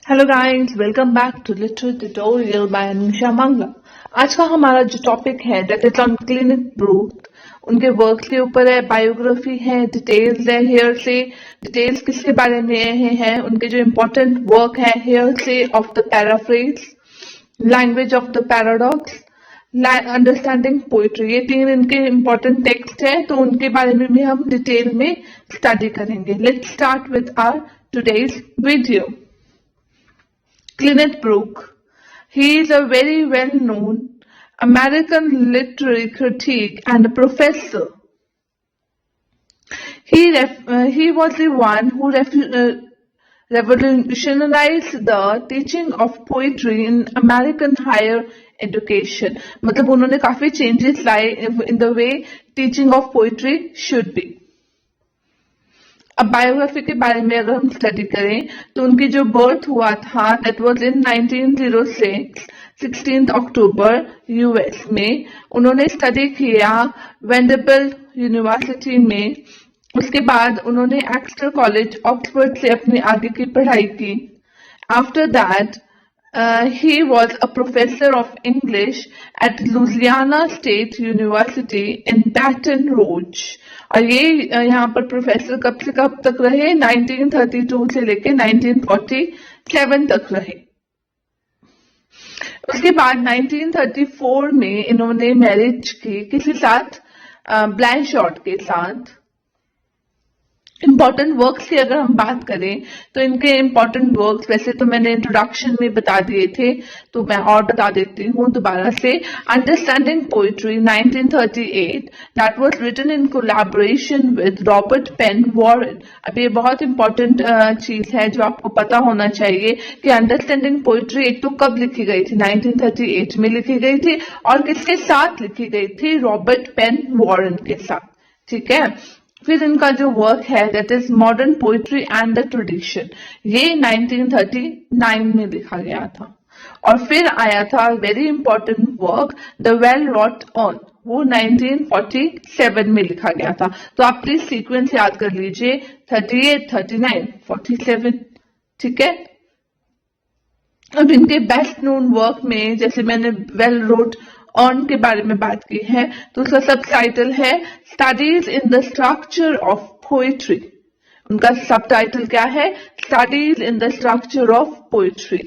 Hello guys, welcome back to literary tutorial by Anusha Mangla. आज का हमारा जो टॉपिक है that is on Cleanth Brooks, उनके वर्क के ऊपर है, बायोग्राफी है, डिटेल्स है, हेयर से डिटेल्स किसके बारे में हैं, उनके जो इम्पोर्टेंट वर्क है, हेयर से of the paraphrase, language of the paradox, understanding poetry, ये तीन इनके इम्पोर्टेंट टेक्स्ट है, तो उनके बारे में भी हम डिटेल में स्टडी करेंगे। Let's start with our today's video. Clint Brook. He is a very well-known American literary critic and a professor. He was the one who revolutionized the teaching of poetry in American higher education. मतलब उन्होंने काफी changes लाए in the way teaching of poetry should be. अब biography के बारे में अगर हम स्टडी करें तो उनकी जो बर्थ हुआ था that was in 1906 16 October US में। उन्होंने स्टडी किया वेंडरबिल्ट यूनिवर्सिटी में। उसके बाद उन्होंने एक्स्टर कॉलेज ऑक्सफोर्ड से अपनी आगे की पढ़ाई की। After that he was a professor of English at Louisiana State University in Baton Rouge। और ये यहाँ पर प्रोफेसर कब से कब तक रहे? 1932 से लेके 1947 तक रहे। उसके बाद 1934 में इन्होंने मैरिज की किसी साथ, ब्लैंशॉट के साथ। इम्पोर्टेंट वर्क्स की अगर हम बात करें तो इनके इम्पोर्टेंट वर्क्स वैसे तो मैंने इंट्रोडक्शन में बता दिए थे, तो मैं और बता देती हूँ दोबारा से। Understanding poetry 1938, that was written in collaboration with Robert Penn Warren. अब ये बहुत इंपॉर्टेंट चीज है जो आपको पता होना चाहिए कि अंडरस्टैंडिंग पोइट्री एक तो कब लिखी गई थी, 1938 में लिखी गई थी, और किसके साथ लिखी गई थी? रॉबर्ट पेन वॉरेन के साथ। ठीक है, फिर इनका जो वर्क है that is modern poetry and the tradition, ये 1939 में लिखा गया था। और फिर आया था very important work the Well Wrought Urn, वो 1947 में लिखा गया था। तो आप प्लीज सीक्वेंस याद कर लीजिए, 38, 39, 47। ठीक है, अब इनके बेस्ट नोन वर्क में जैसे मैंने वेल रोट ऑन के बारे में बात की है तो उसका सब टाइटल है studies in the structure of poetry. उनका सब टाइटल क्या है? Studies in the structure of poetry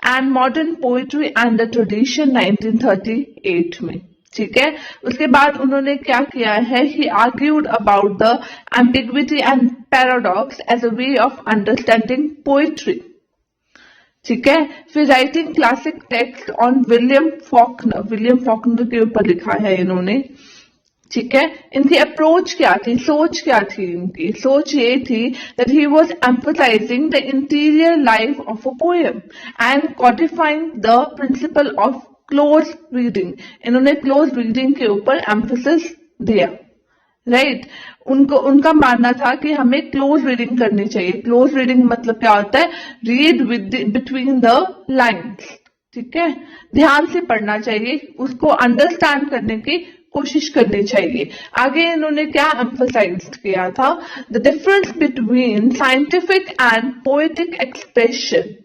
and modern poetry and the tradition 1938 में। ठीक है, उसके बाद उन्होंने क्या किया है? He argued about the ambiguity and paradox as a way of understanding poetry. ठीक है, फिर writing classic text on William Faulkner के ऊपर लिखा है इन्होंने। ठीक है, इनकी अप्रोच क्या थी, सोच क्या थी? इनकी सोच ये थी that he was emphasising the interior life of a poem and codifying the principle of close reading. इन्होंने क्लोज रीडिंग के ऊपर एम्फोसिस दिया। राइट, उनका मानना था कि हमें क्लोज रीडिंग करनी चाहिए। क्लोज रीडिंग मतलब क्या होता है? Read with between the lines. ठीक है, ध्यान से पढ़ना चाहिए, उसको अंडरस्टैंड करने की कोशिश करनी चाहिए। आगे इन्होंने क्या एम्फसाइज किया था? The difference between scientific and poetic expression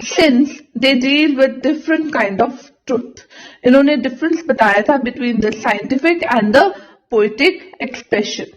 since they deal with different kind of truth. इन्होंने डिफरेंस बताया था between the scientific and the poetic expression.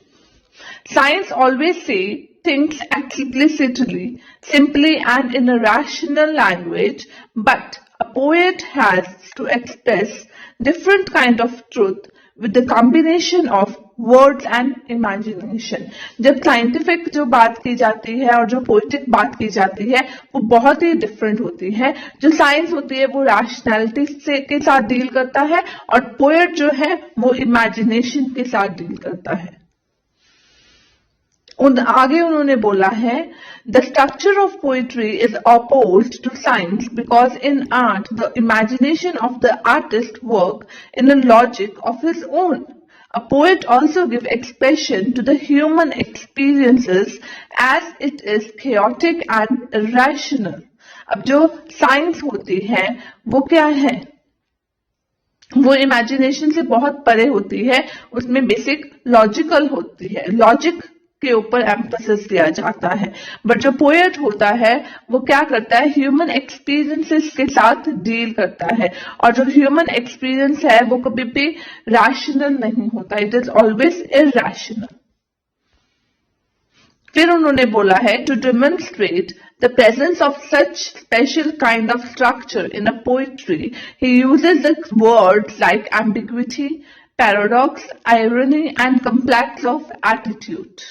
Science always say things explicitly, simply and in a rational language, but a poet has to express different kind of truth with the combination of words and imagination. जब scientific जो बात की जाती है और जो poetic बात की जाती है वो बहुत ही डिफरेंट होती है। जो साइंस होती है वो रैशनैलिटी से के साथ डील करता है और पोएट जो है वो इमेजिनेशन के साथ डील करता है। आगे उन्होंने बोला है the structure of poetry is opposed to science because in art the imagination of the artist work in a logic of his own. A poet also gives expression to the human experiences as it is chaotic and irrational. अब जो science होती है वो क्या है? वो imagination से बहुत परे होती है, उसमें बेसिक लॉजिकल होती है। लॉजिक के ऊपर एम्फोसिस दिया जाता है, बट जो पोएट होता है वो क्या करता है, ह्यूमन एक्सपीरियंसेस के साथ डील करता है, और जो ह्यूमन एक्सपीरियंस है वो कभी भी रैशनल नहीं होता, इट इज ऑलवेज इरैशनल। फिर उन्होंने बोला है, to demonstrate the presence of such special kind of structure in a poetry he uses the words like ambiguity, paradox, irony, and complex of attitude.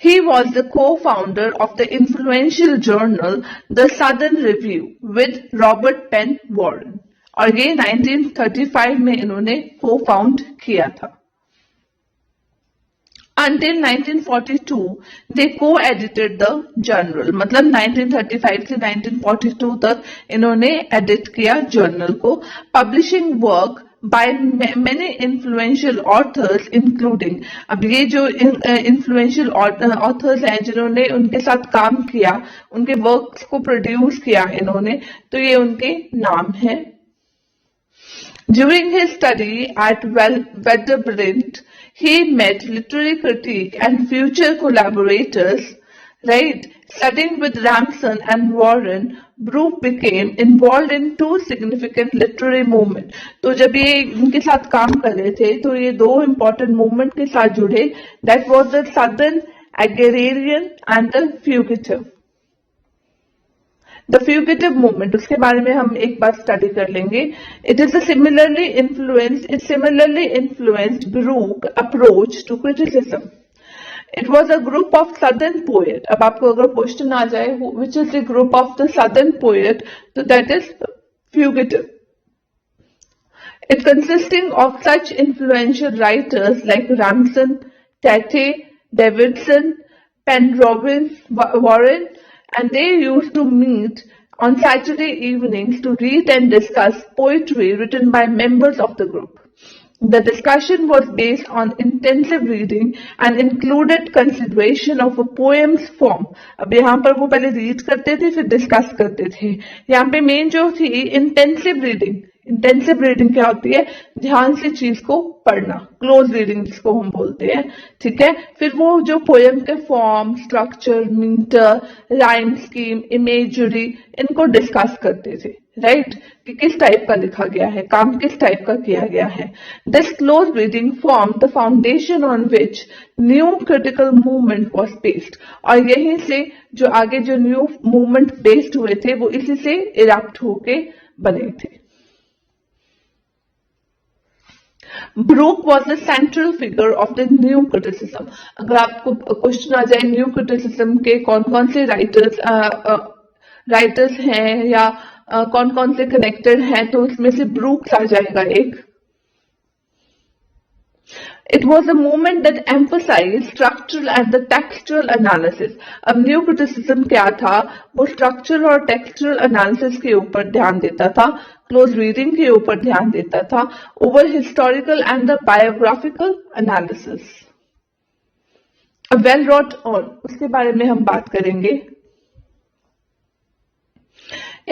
He was the co-founder of the influential journal The Southern Review with Robert Penn Warren, और ये 1935 में इन्होंने co-found किया था। Until 1942, they co-edited the journal, मतलब 1935 से 1942 तक इन्होंने एडिट किया जर्नल को, publishing work by many influential authors including, अब ये जो influential authors हैं जिन्होंने उनके साथ काम किया, उनके वर्क्स को प्रोड्यूस किया इन्होंने, तो ये उनके नाम हैं। During his study at Vanderbilt, he met literary critic and future collaborators, right? Studying with Ramson and Warren, Brooke became involved in two significant literary movements. तो जब ये इनके साथ काम कर रहे थे तो ये दो important movement के साथ जुड़े, that was the Southern Agrarian and the Fugitive. The fugitive movement, उसके बारे में हम एक बार स्टडी कर लेंगे। It similarly influenced Brooke's approach to criticism. It was a group of southern poet. अब आपको अगर क्वेश्चन आ जाए which is the group of the southern poet, so that is fugitive. It consisting of such influential writers like Ramson, Tate, Davidson, Penn, Warren, and they used to meet on Saturday evenings to read and discuss poetry written by members of the group. The discussion was based on intensive reading and included consideration of a poem's form. अब यहाँ पर वो पहले read करते थे फिर discuss करते थे। यहाँ पे मेन जो थी इंटेंसिव रीडिंग। इंटेंसिव रीडिंग क्या होती है, ध्यान से चीज को पढ़ना, क्लोज रीडिंग जिसको हम बोलते हैं, ठीक है। फिर वो जो पोएम के form, structure, metre, rhyme scheme, imagery, इनको डिस्कस करते थे, राइट, कि किस टाइप का लिखा गया है, काम किस टाइप का किया गया है। This close reading form the foundation on which new critical movement was based, और यहीं से जो आगे जो न्यू मूवमेंट बेस्ड हुए थे वो इसी से इरप्ट होके बने थे। Brooke was the central figure of the new criticism. अगर आपको क्वेश्चन आ जाए न्यू क्रिटिसिज्म के कौन कौन से राइटर्स हैं या कौन कौन से कनेक्टेड हैं, तो इसमें से ब्रूक्स आ जाएगा एक। It was a movement that emphasized structural and the textual analysis. अब न्यू क्रिटिसिज्म क्या था, वो स्ट्रक्चरल और टेक्सचुरल एनालिसिस के ऊपर ध्यान देता था, क्लोज रीडिंग के ऊपर ध्यान देता था, over historical and the biographical analysis. Well Wrought Urn, उसके बारे में हम बात करेंगे।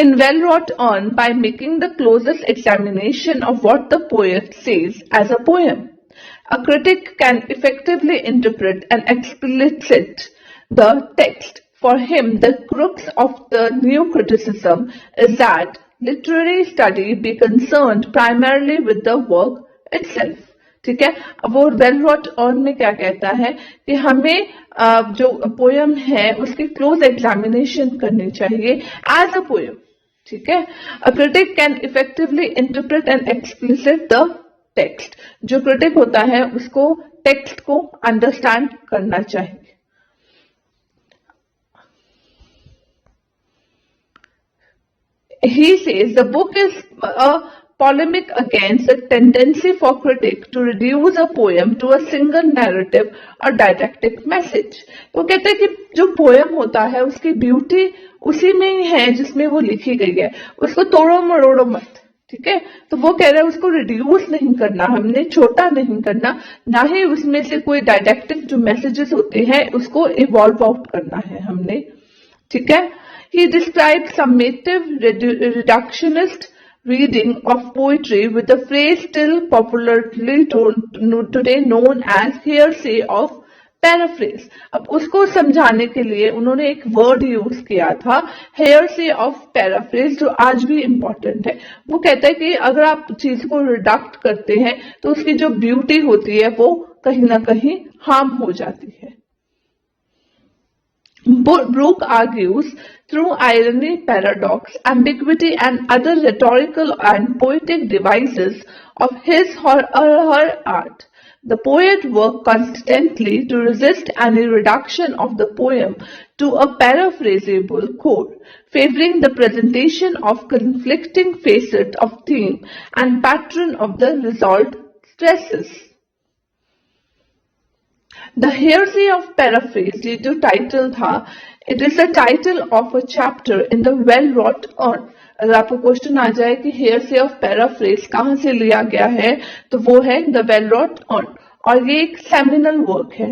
In well wrought on by making the closest examination of what the poet says as a poem. A critic can effectively interpret and explicit the text. For him, the crux of the new criticism is that literary study be concerned primarily with the work itself. ठीक है, अब वो well Wrought on में क्या कहता है कि हमें जो पोयम है उसकी क्लोज एग्जामिनेशन करनी चाहिए एज अ पोयम, ठीक है। अ critic can effectively interpret and explicit the text, जो क्रिटिक होता है उसको टेक्स्ट को अंडरस्टैंड करना चाहिए। He says the book is a polemic against the tendency for critic to reduce a poem to a single narrative or didactic message. तो कहते हैं कि जो पोएम होता है उसकी ब्यूटी उसी में ही है जिसमें वो लिखी गई है, उसको तोड़ो मरोड़ो मत, ठीक है। तो वो कह रहा है उसको रिड्यूस नहीं करना, हमने छोटा नहीं करना, ना ही उसमें से कोई डायडेक्टिक जो मैसेजेस होते हैं उसको इवॉल्व आउट करना है हमने, ठीक है। He described summative reductionist reading of poetry with a phrase still popularly today known as hearsay of paraphrase. अब उसको समझाने के लिए उन्होंने एक वर्ड यूज किया था हेयरसे ऑफ पैराफ्रेज, जो आज भी इंपॉर्टेंट है। वो कहता है कि अगर आप चीज को रिडक्ट करते हैं तो उसकी जो ब्यूटी होती है वो कहीं ना कहीं हार्म हो जाती है। Brooke argues through irony, paradox, ambiguity, and other rhetorical and poetic devices of his or her art. The poet worked constantly to resist any reduction of the poem to a paraphrasable core, favoring the presentation of conflicting facets of theme and pattern of the resolved stresses. The Heresy of Paraphrase, ये जो title था, it is the title of a chapter in the Well Wrought Urn. अगर आपको question आ जाए कि हेयरसे of paraphrase कहां से लिया गया है, तो वो है द वेल रॉट ऑन, और ये एक सेमिनल वर्क है।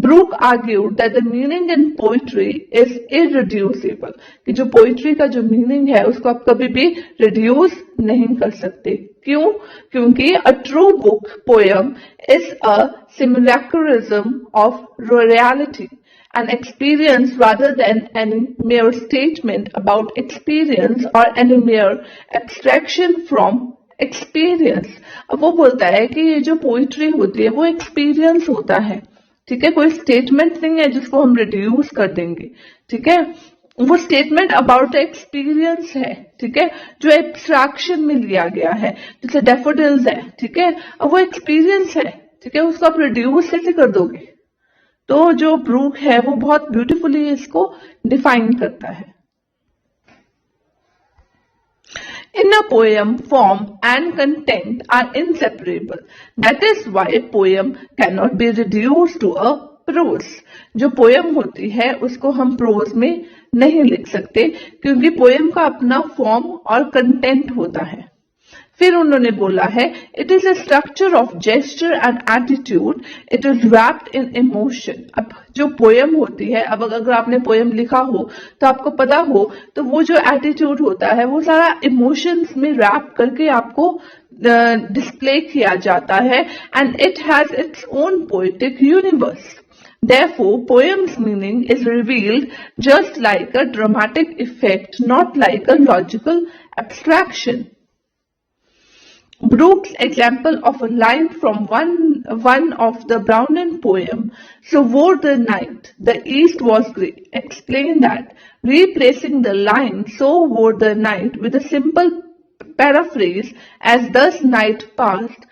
Brooke argued that the meaning in poetry is irreducible, कि जो पोइट्री का जो मीनिंग है उसको आप कभी भी रिड्यूस नहीं कर सकते। क्यों? क्योंकि a true book poem is a simulacrism of reality, an experience rather than any mere statement about experience or any mere abstraction from experience। अब वो बोलता है कि ये जो पोइट्री होती है वो एक्सपीरियंस होता है, ठीक है, कोई स्टेटमेंट नहीं है जिसको हम रिड्यूस कर देंगे, ठीक है, वो स्टेटमेंट अबाउट एक्सपीरियंस है, ठीक है, जो एब्स्ट्रैक्शन में लिया गया है, जैसे डेफोडिल्स है, ठीक है, अब वो एक्सपीरियंस है, ठीक है, उसको आप रिड्यूस कैसे कर दोगे? तो जो ब्रूक है वो बहुत ब्यूटीफुली इसको डिफाइन करता है। In a poem, form and content are inseparable. That is why poem cannot be reduced to a prose. जो poem होती है उसको हम prose में नहीं लिख सकते, क्योंकि poem का अपना form और content होता है। फिर उन्होंने बोला है it is a structure of gesture and attitude, it is wrapped in emotion. अब जो पोएम होती है, अब अगर आपने पोएम लिखा हो तो आपको पता हो, तो वो जो एटीट्यूड होता है वो सारा इमोशंस में रैप करके आपको डिस्प्ले किया जाता है, and it has its own poetic universe. Therefore, poem's meaning is revealed just like a dramatic effect, not like a logical abstraction. Brooke's example of a line from one of the Browning poem, "So wore the night, the east was grey," explained that, replacing the line "so wore the night" with a simple paraphrase as "thus night passed,"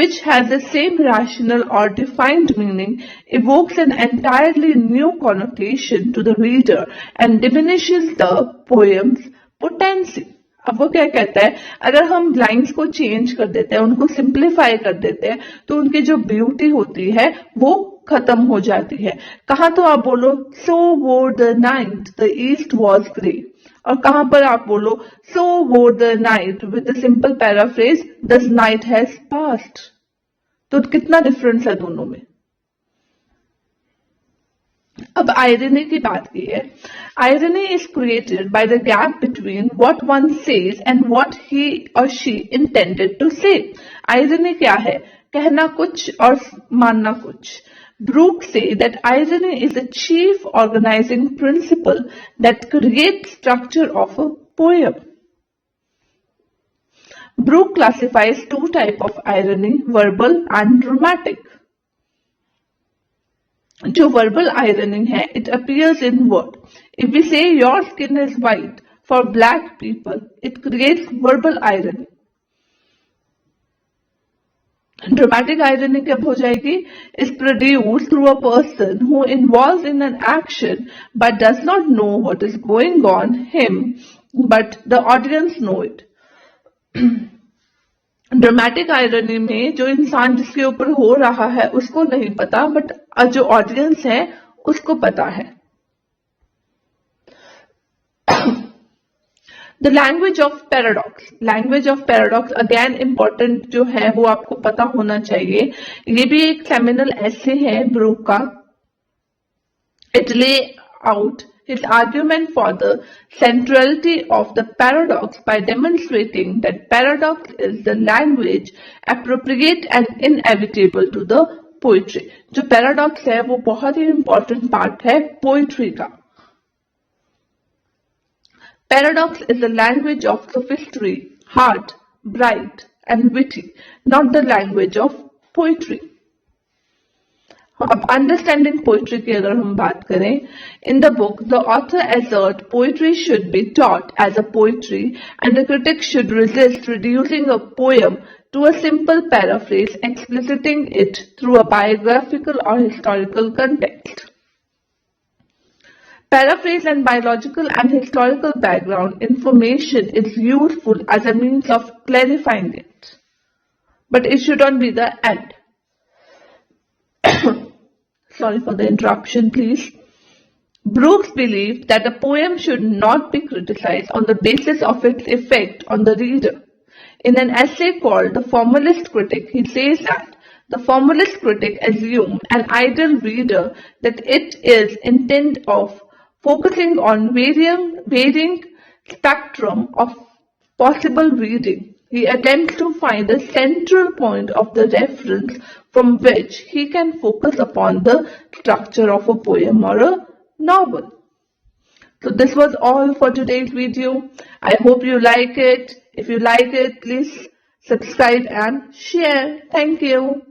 which has the same rational or defined meaning, evokes an entirely new connotation to the reader and diminishes the poem's potency. अब वो क्या कहता है, अगर हम lines को change कर देते हैं, उनको सिंप्लीफाई कर देते हैं, तो उनकी जो ब्यूटी होती है वो खत्म हो जाती है। कहाँ तो आप बोलो so wore the night the east was grey, और कहां पर आप बोलो so wore the night with the simple paraphrase the night has passed. तो कितना डिफरेंस है दोनों में। अब आयरनी की बात की है। Irony is created by the gap between what one says and what he और शी इंटेंडेड टू से। आयरनी क्या है? कहना कुछ और मानना कुछ। Brooke say that irony is the chief organizing principle that creates structure of a poem. Brooke classifies two types of irony, verbal and dramatic. जो verbal irony है, it appears in word. If we say your skin is white for black people, it creates verbal irony. Dramatic irony कब हो जाएगी? Is produced through a person who involves in an action but does not know what is going on him, but the audience know it. Dramatic irony में जो इंसान जिसके ऊपर हो रहा है उसको नहीं पता, बट जो ऑडियंस है उसको पता है। The language of paradox. Language of paradox again important जो है वो आपको पता होना चाहिए। ये भी एक सेमिनल एसे है ब्रूक का। इट ले out his argument for the centrality of the paradox by demonstrating that paradox is the language appropriate and inevitable to the poetry. जो paradox है वो बहुत ही important part है poetry का. Paradox is the language of sophistry, hard, bright and witty, not the language of poetry. अब understanding poetry की अगर हम बात करें, in the book the author asserts poetry should be taught as a poetry and the critic should resist reducing a poem to a simple paraphrase, expliciting it through a biographical or historical context. Paraphrase and biological and historical background information is useful as a means of clarifying it, but it should not be the end. Sorry for the interruption, please. Brooks believed that a poem should not be criticized on the basis of its effect on the reader. In an essay called The Formalist Critic, he says that the formalist critic assumes an ideal reader that it is intent of focusing on varying spectrum of possible reading. He attempts to find a central point of the reference from which he can focus upon the structure of a poem or a novel. So this was all for today's video. I hope you like it. If you like it, please subscribe and share. Thank you.